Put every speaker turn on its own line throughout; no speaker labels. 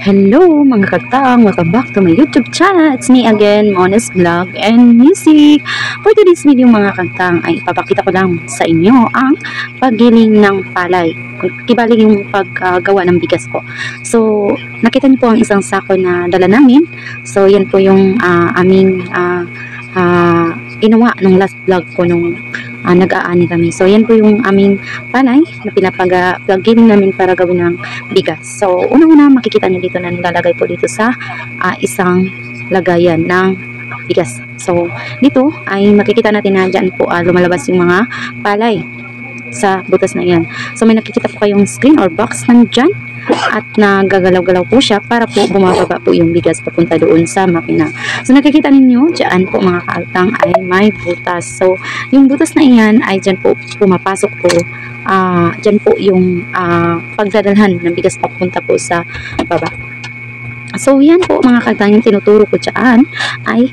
Hello mga kagtang, welcome back to my YouTube channel. It's me again, Mones Vlog and Music. For today's video mga kagtang ay ipapakita ko lang sa inyo ang paggiling ng palay. Kibali yung paggawa ng bigas ko. So, nakita niyo po ang isang sako na dala namin. So, yan po yung aming ginawa nung last vlog ko nung nag-aani kami. So, yan po yung aming palay na pinapag-giling namin para gawin ng bigas. So, unang-una makikita niyo dito na nilalagay po dito sa isang lagayan ng bigas. So, dito ay makikita natin na dyan po lumalabas yung mga palay sa butas na yan. So, may nakikita po kayong screen or box nandyan at nagagalaw-galaw po siya para po bumababa po yung bigas papunta doon sa makina. So nakikita ninyo, dyan po mga kaaltang ay may butas. So yung butas na iyan ay dyan po pumapasok po. Dyan po yung pagdadalhan ng bigas papunta po sa baba. So yan po mga kaaltang, yung tinuturo ko dyan ay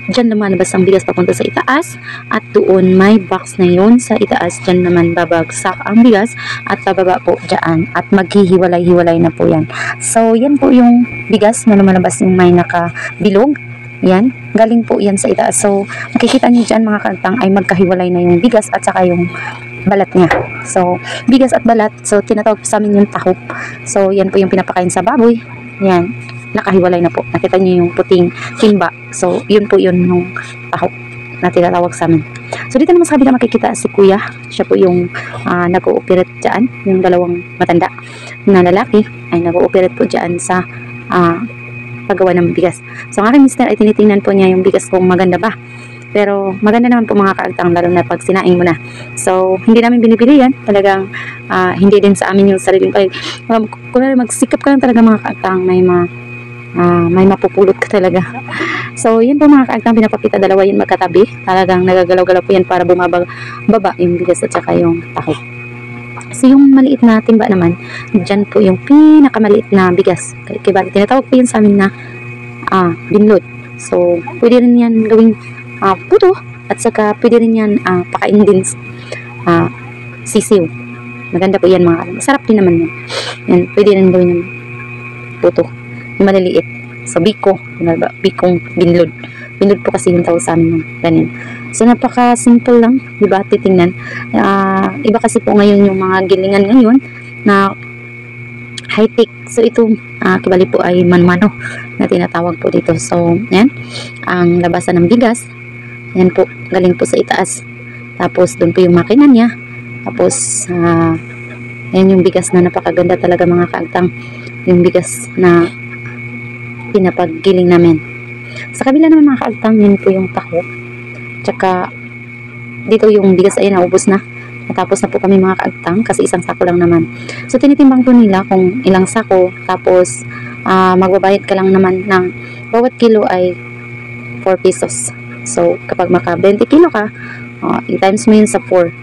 dyan lumalabas ang bigas papunta sa itaas at doon may box na yun sa itaas, dyan naman babagsak ang bigas at bababa po dyan at maghihiwalay-hiwalay na po yan. So yan po yung bigas na lumalabas yung may nakabilog, yan, galing po yan sa itaas. So makikita niyo dyan mga kantang ay magkahiwalay na yung bigas at saka yung balat niya. So bigas at balat, so tinatawag sa amin yung tahop. So yan po yung pinapakain sa baboy, yan, nakahiwalay na po. Nakita niyo yung puting timba. So, yun po yun yung tahok na tinatawag sa amin. So, dito naman sa kabila makikita si Kuya. Siya po yung nag-ooperate dyan. Yung dalawang matanda na lalaki ay nag-ooperate po dyan sa paggawa ng bigas. So, ang aking mister ay tinitingnan po niya yung bigas kung maganda ba. Pero, maganda naman po mga kaaltang, lalo na pag sinaing mo na. So, hindi namin binibili yan. Talagang, hindi din sa amin yung sariling palig. Kung magsikap ka lang talaga mga kaaltang, may mapupulot ka talaga. So, yun po mga kaaltang, pinapakita, dalawa yun magkatabi. Talagang nagagalaw-galaw po yan para bumaba yung bigas at saka yung tahok. So, yung maliit na timba naman, dyan po yung pinakamaliit na bigas. Kaya tinatawag po yun sa amin na binlod. So, pwede rin yan gawing puto at saka pwede rin yan pakain din sisiw. Maganda po yan mga kaaltang. Masarap din naman yan. Yan, pwede rin gawin yung puto. Yung maliliit. So, biko. Bikong binlod. Binlod po kasi yung tawag sa amin ng ganyan. So, napaka-simple lang. Diba? Titingnan. Iba kasi po ngayon yung mga gilingan ngayon na high-tech. So, ito, kibali po ay manmano na tinatawag po dito. So, yan. Ang labasan ng bigas. Yan po. Galing po sa itaas. Tapos, doon po yung makina niya. Tapos, yan yung bigas na napakaganda talaga mga kaagtang. Yung bigas na pinapaggiling namin. Sa kabila naman mga kaagtang, yun po yung tahok. Tsaka, dito yung bigas ay naubos na. Natapos na po kami mga kaagtang kasi isang sako lang naman. So, tinitimbang po nila kung ilang sako. Tapos, magbabayad ka lang naman ng bawat kilo ay 4 pesos. So, kapag maka 20 kilo ka, i-times mo yun sa 4.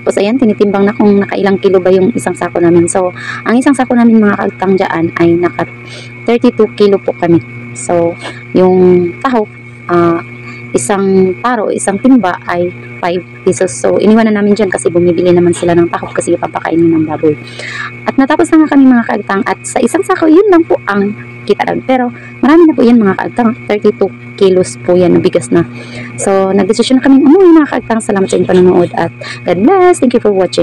Tapos ayan, tinitimbang na kung nakailang kilo ba yung isang sako namin. So, ang isang sako namin mga kaagtang dyan ay naka 32 kilo po kami. So, yung tahok, isang paro, isang timba ay 5 pesos. So, iniwanan namin dyan kasi bumibili naman sila ng tahok kasi papakainin ng baboy. At natapos na nga kami mga kaagtang at sa isang sako, yun lang po ang kita lang. Pero, marami na po yan mga kaagtang. 32 kilos po yan na bigas na. So, nagdesisyon na kami umuwi mga kaagtang. Salamat sa inyong panonood at God bless. Thank you for watching.